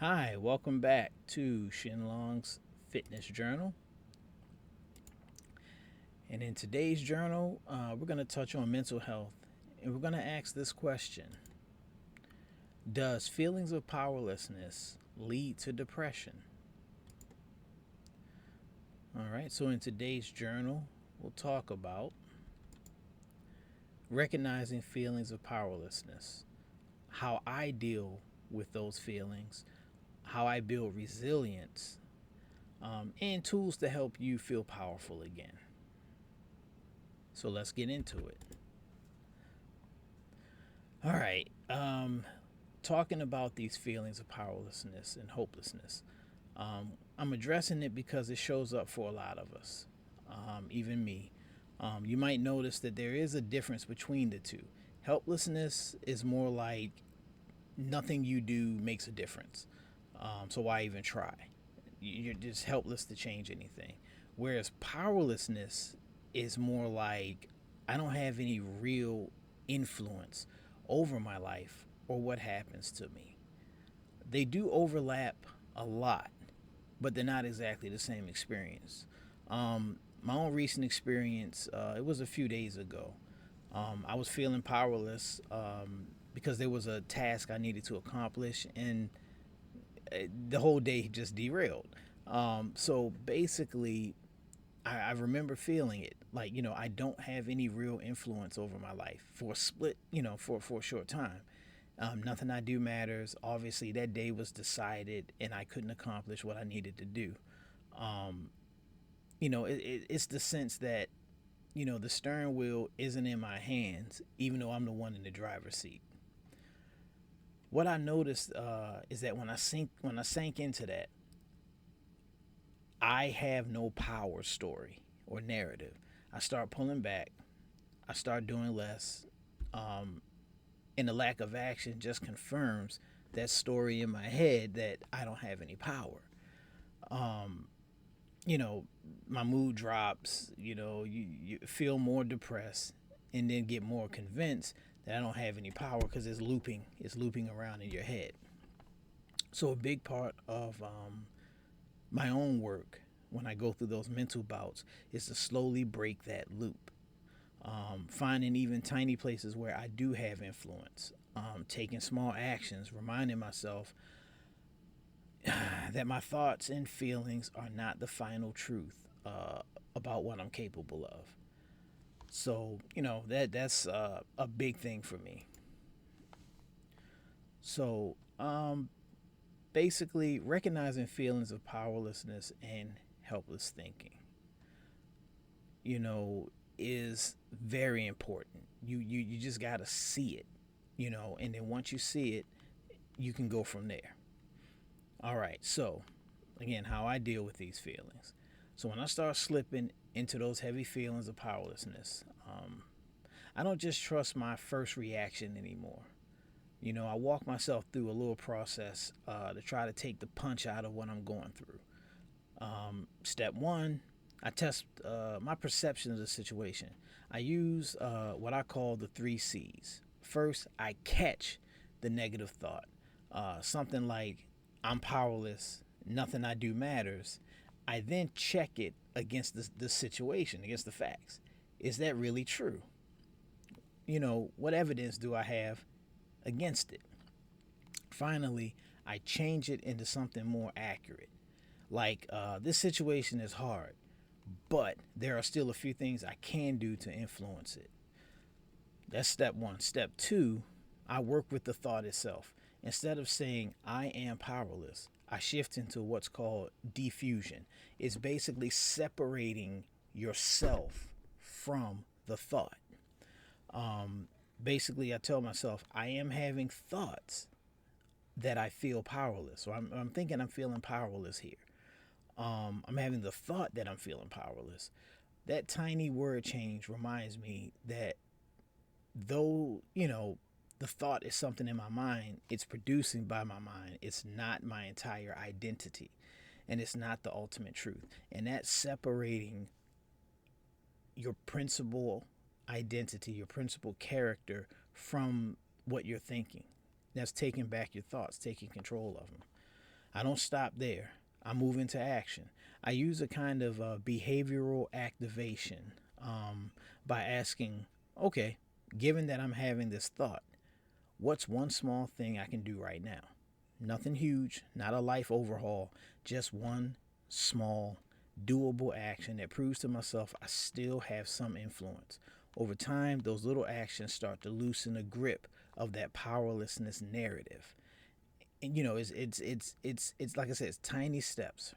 Hi, welcome back to Shinlong's Fitness Journal. And in today's journal, we're going to touch on mental health. And we're going to ask this question: does feelings of powerlessness lead to depression? All right, so in today's journal, we'll talk about recognizing feelings of powerlessness, how I deal with those feelings, how I build resilience, and tools to help you feel powerful again. So let's get into it. All right. Talking about these feelings of powerlessness and hopelessness, I'm addressing it because it shows up for a lot of us, even me. You might notice that there is a difference between the two. Helplessness is more like nothing you do makes a difference. So why even try? You're just helpless to change anything. Whereas powerlessness is more like I don't have any real influence over my life or what happens to me. They do overlap a lot, but they're not exactly the same experience. My own recent experience, it was a few days ago. I was feeling powerless because there was a task I needed to accomplish, and the whole day just derailed. So basically, I remember feeling it like, I don't have any real influence over my life for a split, for a short time. Nothing I do matters. Obviously, that day was decided and I couldn't accomplish what I needed to do. Um, it's the sense that, the steering wheel isn't in my hands, even though I'm the one in the driver's seat. What I noticed is that when I sank into that, I have no power story or narrative. I start pulling back. I start doing less. Um, and the lack of action just confirms that story in my head that I don't have any power. Um, you know, my mood drops. You feel more depressed, and then get more convinced that I don't have any power because it's looping around in your head. So a big part of my own work when I go through those mental bouts is to slowly break that loop. Finding even tiny places where I do have influence, taking small actions, reminding myself that my thoughts and feelings are not the final truth about what I'm capable of. So that's a big thing for me. So basically, recognizing feelings of powerlessness and helpless thinking, you know, is very important. You just gotta see it, and then once you see it, you can go from there. All right, so again, how I deal with these feelings. So when I start slipping into those heavy feelings of powerlessness, I don't just trust my first reaction anymore. I walk myself through a little process to try to take the punch out of what I'm going through. Step one, I test my perception of the situation. I use what I call the three C's. First, I catch the negative thought. Something like, I'm powerless, nothing I do matters. I then check it against the situation, against the facts. Is that really true? What evidence do I have against it? Finally, I change it into something more accurate. Like, this situation is hard, but there are still a few things I can do to influence it. That's step one. Step two, I work with the thought itself. Instead of saying I am powerless, I shift into what's called diffusion. It's basically separating yourself from the thought. Basically, I tell myself I am having thoughts that I feel powerless. So I'm thinking I'm feeling powerless here. I'm having the thought that I'm feeling powerless. That tiny word change reminds me that though, the thought is something in my mind, it's producing by my mind. It's not my entire identity, and it's not the ultimate truth. And that's separating your principal identity, your principal character from what you're thinking. That's taking back your thoughts, taking control of them. I don't stop there. I move into action. I use a kind of behavioral activation by asking, okay, given that I'm having this thought, what's one small thing I can do right now? Nothing huge, not a life overhaul, just one small, doable action that proves to myself I still have some influence. Over time, those little actions start to loosen the grip of that powerlessness narrative. And it's like I said, it's tiny steps.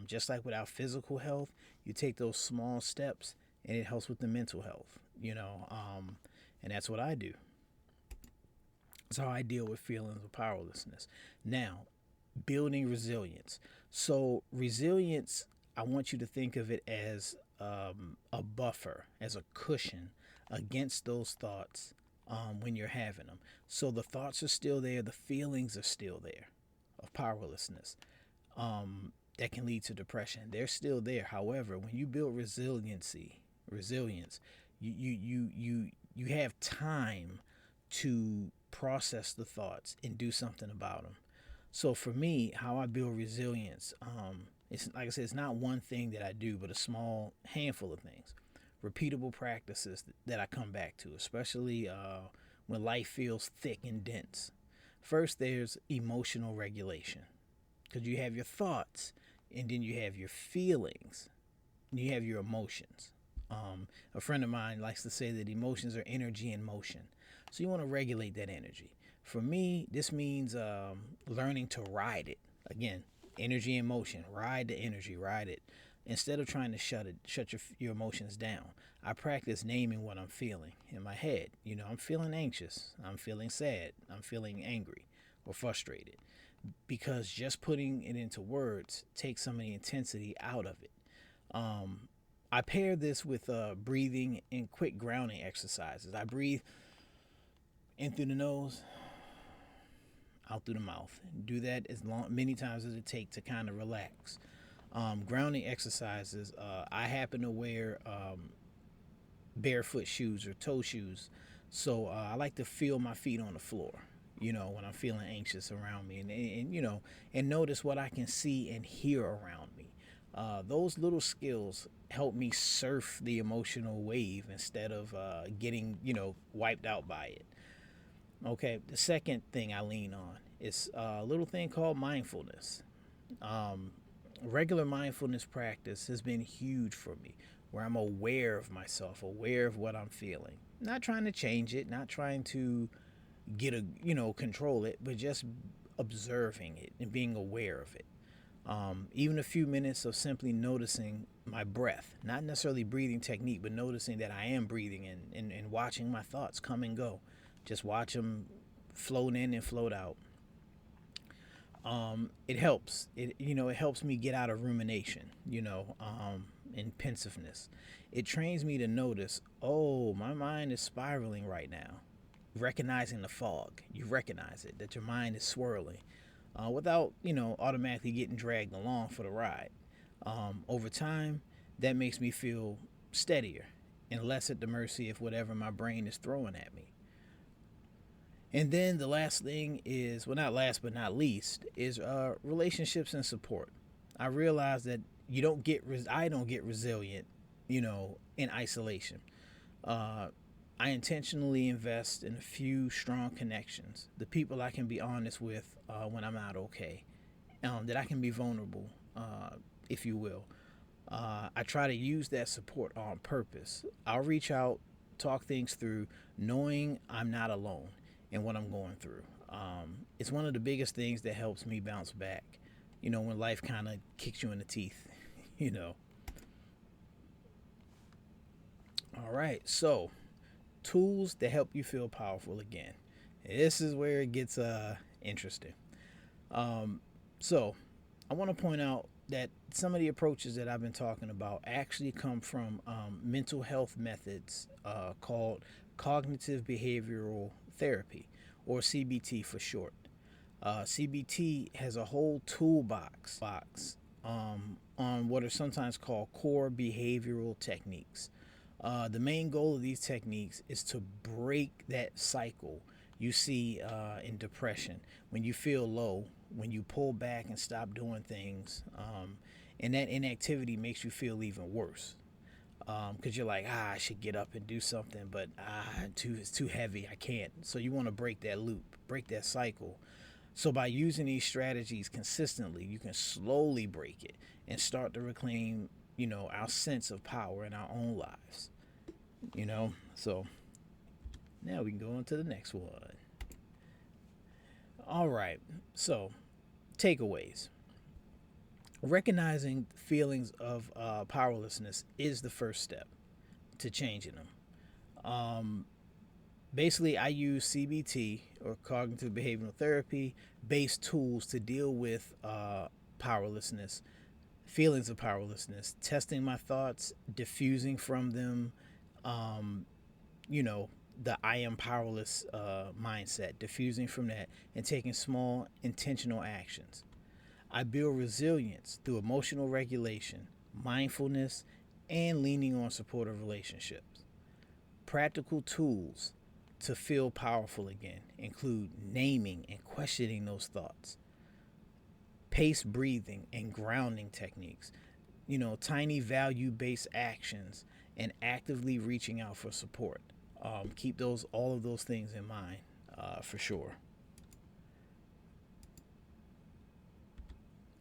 Just like with our physical health, you take those small steps, and it helps with the mental health. And that's what I do. That's how I deal with feelings of powerlessness. Now, building resilience. So resilience, I want you to think of it as a buffer, as a cushion against those thoughts when you're having them. So the thoughts are still there, the feelings are still there of powerlessness that can lead to depression. They're still there. However, when you build resilience, you have time to process the thoughts and do something about them. So for me, how I build resilience, it's like I said, it's not one thing that I do, but a small handful of things, repeatable practices that I come back to, especially when life feels thick and dense. First, there's emotional regulation, because you have your thoughts, and then you have your feelings, and you have your emotions. A friend of mine likes to say that emotions are energy in motion. So you want to regulate that energy. For me, this means learning to ride it. Again, energy in motion. Ride the energy. Ride it. Instead of trying to shut your emotions down, I practice naming what I'm feeling in my head. I'm feeling anxious. I'm feeling sad. I'm feeling angry or frustrated. Because just putting it into words takes some of the intensity out of it. Um, I pair this with breathing and quick grounding exercises. I breathe in through the nose, out through the mouth. Do that many times as it takes to kind of relax. Grounding exercises. I happen to wear barefoot shoes or toe shoes, so I like to feel my feet on the floor. When I'm feeling anxious around me, and notice what I can see and hear around me. Those little skills help me surf the emotional wave instead of getting wiped out by it. Okay, the second thing I lean on is a little thing called mindfulness. Um, Regular mindfulness practice has been huge for me, where I'm aware of myself, aware of what I'm feeling. Not trying to change it, not trying to control it, but just observing it and being aware of it. Even a few minutes of simply noticing my breath, not necessarily breathing technique, but noticing that I am breathing and watching my thoughts come and go. Just watch them float in and float out. It helps. It helps me get out of rumination, and pensiveness. It trains me to notice, oh, my mind is spiraling right now. Recognizing the fog, you recognize it, that your mind is swirling without automatically getting dragged along for the ride. Over time, that makes me feel steadier and less at the mercy of whatever my brain is throwing at me. And then the last thing is, well, not last but not least, is relationships and support. I realize that I don't get resilient, in isolation. Uh, I intentionally invest in a few strong connections, the people I can be honest with when I'm not okay, that I can be vulnerable, if you will. I try to use that support on purpose. I'll reach out, talk things through, knowing I'm not alone in what I'm going through. It's one of the biggest things that helps me bounce back, when life kind of kicks you in the teeth, you know. All right, so tools that help you feel powerful again. This is where it gets interesting. Um, so, I want to point out that some of the approaches that I've been talking about actually come from mental health methods called cognitive behavioral therapy, or CBT for short. CBT has a whole toolbox on what are sometimes called core behavioral techniques. The main goal of these techniques is to break that cycle you see in depression when you feel low, when you pull back and stop doing things, and that inactivity makes you feel even worse. Because you're like, I should get up and do something, but it's too heavy. I can't. So you want to break that loop, break that cycle. So by using these strategies consistently, you can slowly break it and start to reclaim, our sense of power in our own lives. So now we can go on to the next one. All right. So takeaways. Recognizing feelings of powerlessness is the first step to changing them. Um, Basically, I use CBT or cognitive behavioral therapy based tools to deal with powerlessness, feelings of powerlessness, testing my thoughts, diffusing from them, um, you know, the I am powerless mindset, diffusing from that, and taking small intentional actions. I build resilience through emotional regulation, mindfulness, and leaning on supportive relationships. Practical tools to feel powerful again include naming and questioning those thoughts, pace breathing and grounding techniques, tiny value based actions, and actively reaching out for support. Keep all of those things in mind for sure.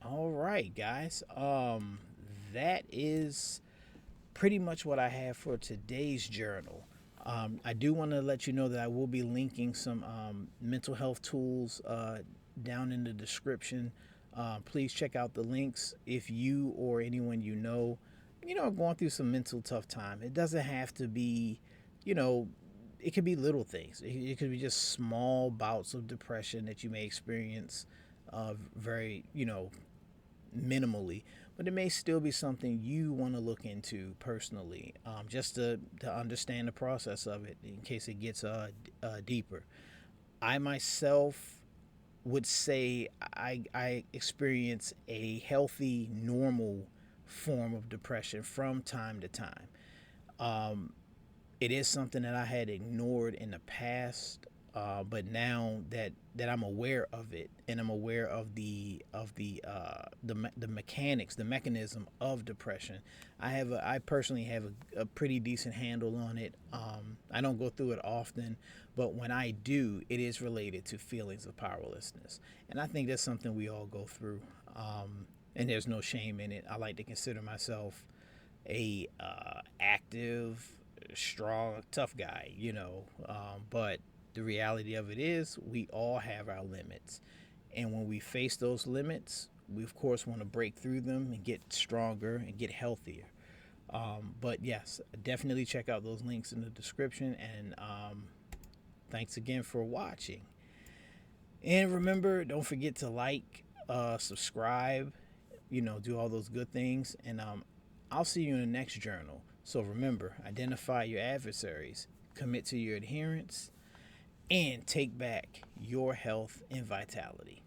All right, guys. That is pretty much what I have for today's journal. I do want to let you know that I will be linking some mental health tools down in the description. Please check out the links if you or anyone are going through some mental tough time. It doesn't have to be, you know, it could be little things. It could be just small bouts of depression that you may experience very, minimally, but it may still be something you want to look into personally, just to understand the process of it in case it gets deeper. I myself would say I experience a healthy, normal form of depression from time to time. Um, it is something that I had ignored in the past, but now that I'm aware of it and I'm aware of the mechanics, the mechanism of depression, I personally have a pretty decent handle on it. I don't go through it often, but when I do, it is related to feelings of powerlessness, and I think that's something we all go through. And there's no shame in it. I like to consider myself a active, strong, tough guy, but the reality of it is we all have our limits. And when we face those limits, we of course want to break through them and get stronger and get healthier. But yes, definitely check out those links in the description. And thanks again for watching. And remember, don't forget to like, subscribe, do all those good things. And I'll see you in the next journal. So remember, identify your adversaries, commit to your adherence, and take back your health and vitality.